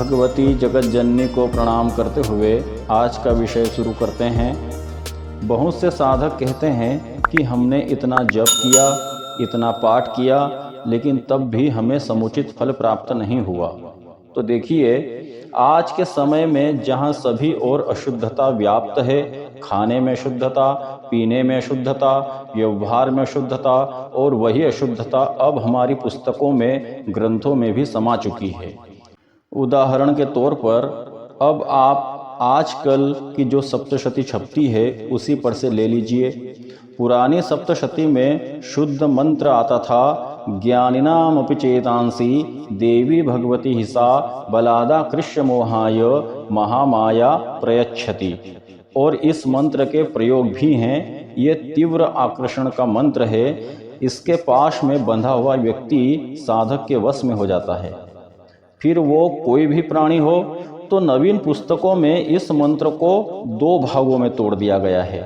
भगवती जगतजननी को प्रणाम करते हुए आज का विषय शुरू करते हैं। बहुत से साधक कहते हैं कि हमने इतना जप किया, इतना पाठ किया, लेकिन तब भी हमें समुचित फल प्राप्त नहीं हुआ। तो देखिए, आज के समय में जहाँ सभी ओर अशुद्धता व्याप्त है, खाने में शुद्धता, पीने में शुद्धता, व्यवहार में शुद्धता, और वही अशुद्धता अब हमारी पुस्तकों में, ग्रंथों में भी समा चुकी है। उदाहरण के तौर पर अब आप आजकल की जो सप्तशती छपती है उसी पर से ले लीजिए। पुरानी सप्तशती में शुद्ध मंत्र आता था, ज्ञानिनामपि चेतांसी देवी भगवती हिसा बलादा कृष्ण मोहाय महामाया प्रयच्छति। और इस मंत्र के प्रयोग भी हैं। ये तीव्र आकर्षण का मंत्र है। इसके पाश में बंधा हुआ व्यक्ति साधक के वश में हो जाता है। फिर वो कोई भी प्राणी हो। तो नवीन पुस्तकों में इस मंत्र को 2 भागों में तोड़ दिया गया है।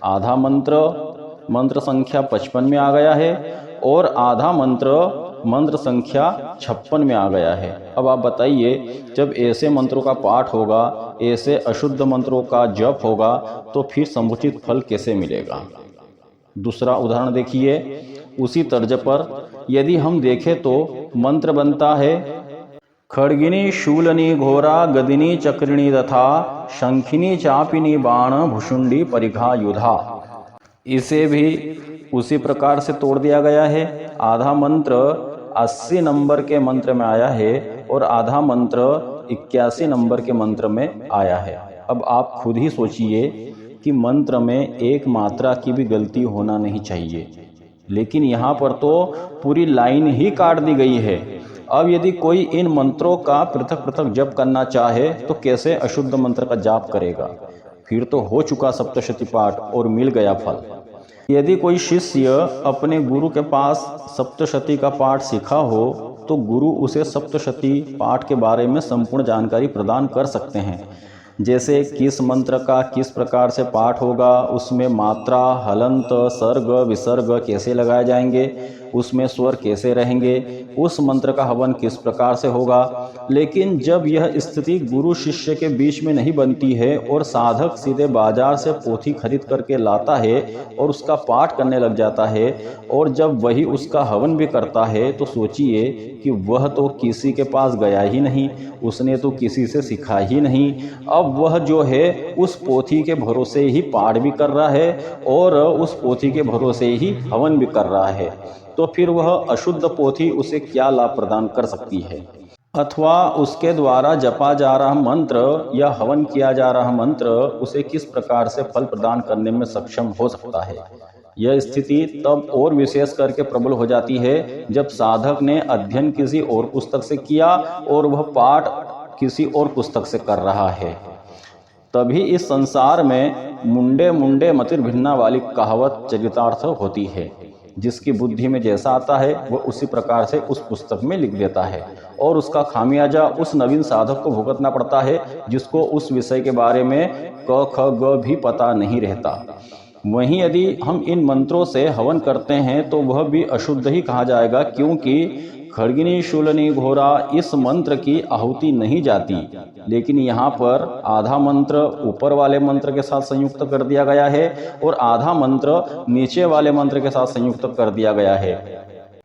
आधा मंत्र संख्या 55 में आ गया है, और आधा मंत्र संख्या 56 में आ गया है। अब आप बताइए, जब ऐसे मंत्रों का पाठ होगा, ऐसे अशुद्ध मंत्रों का जप होगा, तो फिर समुचित फल कैसे मिलेगा? दूसरा उदाहरण देखिए। उसी तर्ज पर यदि हम देखें तो मंत्र बनता है, खड्गिनी शूलनी घोरा गदिनी चक्रिणी तथा शंखिनी चापिनी बाण भुषुंडी परिघा युधा। इसे भी उसी प्रकार से तोड़ दिया गया है। आधा मंत्र 80 नंबर के मंत्र में आया है, और आधा मंत्र 81 नंबर के मंत्र में आया है। अब आप खुद ही सोचिए कि मंत्र में एक मात्रा की भी गलती होना नहीं चाहिए, लेकिन यहाँ पर तो पूरी लाइन ही काट दी गई है। अब यदि कोई इन मंत्रों का पृथक पृथक जप करना चाहे तो कैसे अशुद्ध मंत्र का जाप करेगा? फिर तो हो चुका सप्तशती पाठ और मिल गया फल। यदि कोई शिष्य अपने गुरु के पास सप्तशती का पाठ सीखा हो तो गुरु उसे सप्तशती पाठ के बारे में संपूर्ण जानकारी प्रदान कर सकते हैं। जैसे किस मंत्र का किस प्रकार से पाठ होगा, उसमें मात्रा, हलंत, सर्ग, विसर्ग कैसे लगाए जाएंगे, उसमें स्वर कैसे रहेंगे, उस मंत्र का हवन किस प्रकार से होगा। लेकिन जब यह स्थिति गुरु शिष्य के बीच में नहीं बनती है और साधक सीधे बाजार से पोथी खरीद करके लाता है और उसका पाठ करने लग जाता है, और जब वही उसका हवन भी करता है, तो सोचिए कि वह तो किसी के पास गया ही नहीं, उसने तो किसी से सीखा ही नहीं। अब वह जो है उस पोथी के भरोसे ही पाठ भी कर रहा है और उस पोथी के भरोसे ही हवन भी कर रहा है। तो फिर वह अशुद्ध पोथी उसे क्या लाभ प्रदान कर सकती है? अथवा उसके द्वारा जपा जा रहा मंत्र या हवन किया जा रहा मंत्र उसे किस प्रकार से फल प्रदान करने में सक्षम हो सकता है? यह स्थिति तब और विशेष करके प्रबल हो जाती है जब साधक ने अध्ययन किसी और पुस्तक से किया और वह पाठ किसी और पुस्तक से कर रहा है। तभी इस संसार में मुंडे मुंडे मतिर्भिन्ना वाली कहावत चरितार्थ होती है। जिसकी बुद्धि में जैसा आता है वह उसी प्रकार से उस पुस्तक में लिख देता है, और उसका खामियाजा उस नवीन साधक को भुगतना पड़ता है जिसको उस विषय के बारे में क ख ग भी पता नहीं रहता। वहीं यदि हम इन मंत्रों से हवन करते हैं तो वह भी अशुद्ध ही कहा जाएगा, क्योंकि खड्गिनी शूलनी घोरा इस मंत्र की आहुति नहीं जाती। लेकिन यहाँ पर आधा मंत्र ऊपर वाले मंत्र के साथ संयुक्त कर दिया गया है और आधा मंत्र नीचे वाले मंत्र के साथ संयुक्त कर दिया गया है।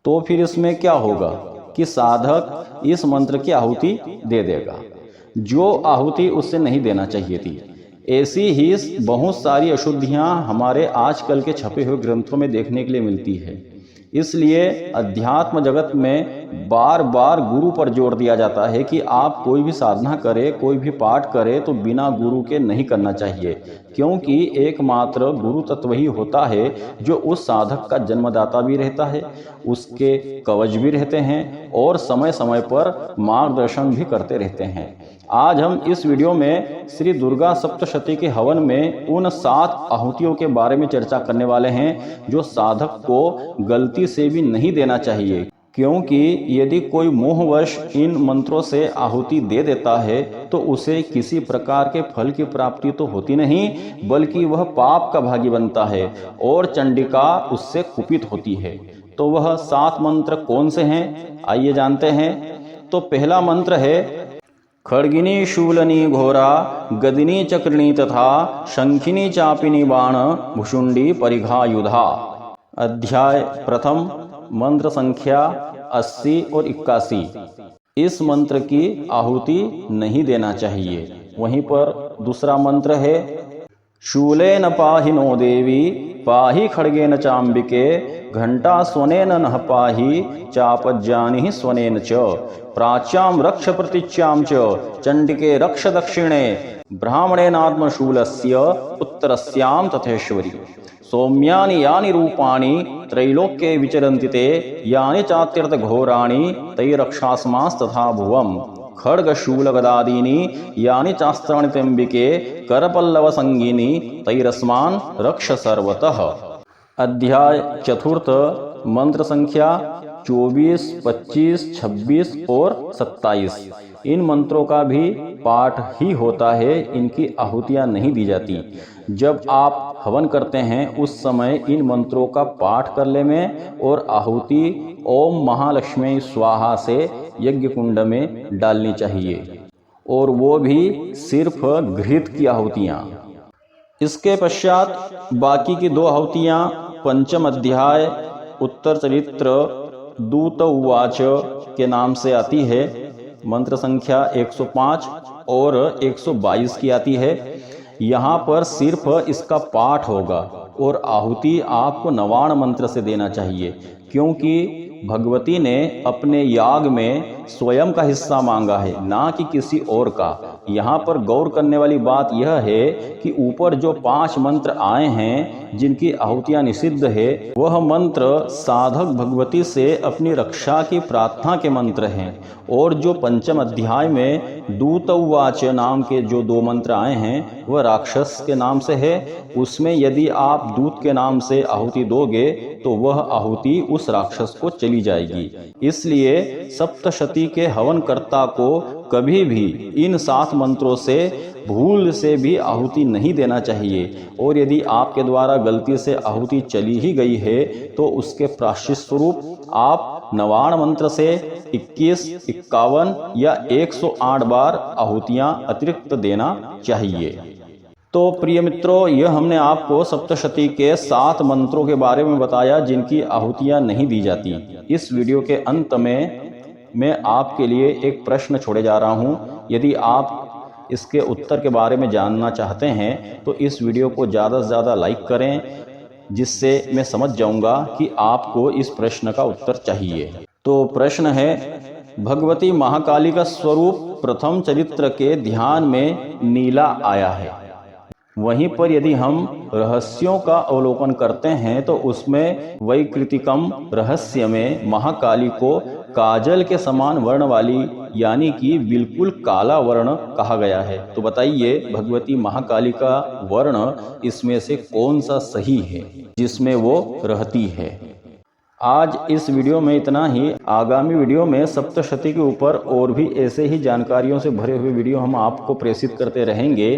तो फिर इसमें क्या होगा कि साधक इस मंत्र की आहुति दे देगा, जो आहुति उससे नहीं देना चाहिए थी। ऐसी ही बहुत सारी अशुद्धियाँ हमारे आजकल के छपे हुए ग्रंथों में देखने के लिए मिलती है। इसलिए अध्यात्म जगत में बार बार गुरु पर जोर दिया जाता है कि आप कोई भी साधना करें, कोई भी पाठ करें तो बिना गुरु के नहीं करना चाहिए, क्योंकि एकमात्र गुरु तत्व ही होता है जो उस साधक का जन्मदाता भी रहता है, उसके कवच भी रहते हैं और समय समय पर मार्गदर्शन भी करते रहते हैं। आज हम इस वीडियो में श्री दुर्गा सप्तशती के हवन में उन 7 आहुतियों के बारे में चर्चा करने वाले हैं जो साधक को गलती से भी नहीं देना चाहिए, क्योंकि यदि कोई मोहवश इन मंत्रों से आहुति दे देता है तो उसे किसी प्रकार के फल की प्राप्ति तो होती नहीं, बल्कि वह पाप का भागी बनता है और चंडिका उससे कुपित होती है। तो वह 7 मंत्र कौन से हैं, आइए जानते हैं। तो पहला मंत्र है खड्गिनी शूलनी घोरा गदिनी चक्रिणी तथा शंखिनी चापिनी बाण भुषुंडी परिघायुधा। अध्याय प्रथम, मंत्र संख्या 80 और 81। इस मंत्र की आहुति नहीं देना चाहिए। वहीं पर दूसरा मंत्र है, शूलेन पाहि नो देवी पाहि खड्गेन चाम्बिके घंटा स्वनेन नः पाहि चापज्जानि स्वनेन च प्राच्यां रक्ष प्रतीच्यां च चंडिके रक्ष दक्षिणे ब्राह्मणेनात्मशूलस्य उत्तरस्यां तथेश्वरी। सौम्यानि यानि रूपाणि त्रैलोक्ये विचरन्ति ते यानि चात्यर्थघोराणि तैरक्षास्मास्तथा भुवम्। खड्गशूलगदादीनि यानि चास्त्राणि त्र्यम्बिके करपल्लवसंगीनि तैरस्मान् रक्ष सर्वतः। अध्याय चतुर्थ, मंत्र संख्या 24, 25, 26 और 27। इन मंत्रों का भी पाठ ही होता है, इनकी आहुतियां नहीं दी जाती। जब आप हवन करते हैं उस समय इन मंत्रों का पाठ कर ले में और आहुति ओम महालक्ष्मी स्वाहा से यज्ञ कुंड में डालनी चाहिए, और वो भी सिर्फ घृत की आहुतियां। इसके पश्चात बाकी की 2 आहुतियां पंचम अध्याय उत्तर चरित्र दूत उवाच के नाम से आती है। मंत्र संख्या 105 और 122 की आती है। यहाँ पर सिर्फ इसका पाठ होगा और आहुति आपको नवाण मंत्र से देना चाहिए, क्योंकि भगवती ने अपने याग में स्वयं का हिस्सा मांगा है, ना कि किसी और का। यहाँ पर गौर करने वाली बात यह है कि ऊपर जो 5 मंत्र आए हैं जिनकी आहुतियां निषिद्ध है, वह मंत्र साधक भगवती से अपनी रक्षा की प्रार्थना के मंत्र हैं। और जो पंचम अध्याय में दूत उवाच नाम के जो 2 मंत्र आए हैं वह राक्षस के नाम से है। उसमें यदि आप दूत के नाम से आहुति दोगे तो वह आहुति उस राक्षस को चली जाएगी। इसलिए सप्तशती के हवन कर्ता को कभी भी इन 7 मंत्रों से भूल से भी आहुति नहीं देना चाहिए। और यदि आपके द्वारा गलती से आहुति चली ही गई है तो उसके प्रायश्चित स्वरूप आप नवाण मंत्र से 21, 51 या 108 बार आहुतियां अतिरिक्त देना चाहिए। तो प्रिय मित्रों, यह हमने आपको सप्तशती के 7 मंत्रों के बारे में बताया जिनकी आहुतियां नहीं दी जाती। इस वीडियो के अंत में मैं आपके लिए एक प्रश्न छोड़े जा रहा हूं। यदि आप इसके उत्तर के बारे में जानना चाहते हैं तो इस वीडियो को ज़्यादा से ज़्यादा लाइक करें, जिससे मैं समझ जाऊंगा कि आपको इस प्रश्न का उत्तर चाहिए। तो प्रश्न है, भगवती महाकाली का स्वरूप प्रथम चरित्र के ध्यान में नीला आया है। वहीं पर यदि हम रहस्यों का अवलोकन करते हैं तो उसमें वैकृतिकम रहस्य में महाकाली को काजल के समान वर्ण वाली यानी कि बिल्कुल काला वर्ण कहा गया है। तो बताइए भगवती महाकाली का वर्ण इसमें से कौन सा सही है जिसमें वो रहती है। आज इस वीडियो में इतना ही। आगामी वीडियो में सप्तशती के ऊपर और भी ऐसे ही जानकारियों से भरे हुए वीडियो हम आपको प्रेषित करते रहेंगे।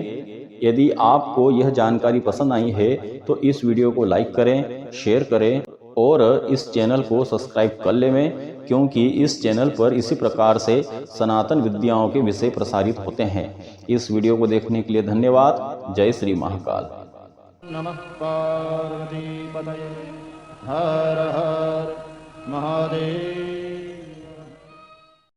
यदि आपको यह जानकारी पसंद आई है तो इस वीडियो को लाइक करें, शेयर करें और इस चैनल को सब्सक्राइब कर लें, क्योंकि इस चैनल पर इसी प्रकार से सनातन विद्याओं के विषय प्रसारित होते हैं। इस वीडियो को देखने के लिए धन्यवाद। जय श्री महाकाल। नमः पार्वती पतये हर हर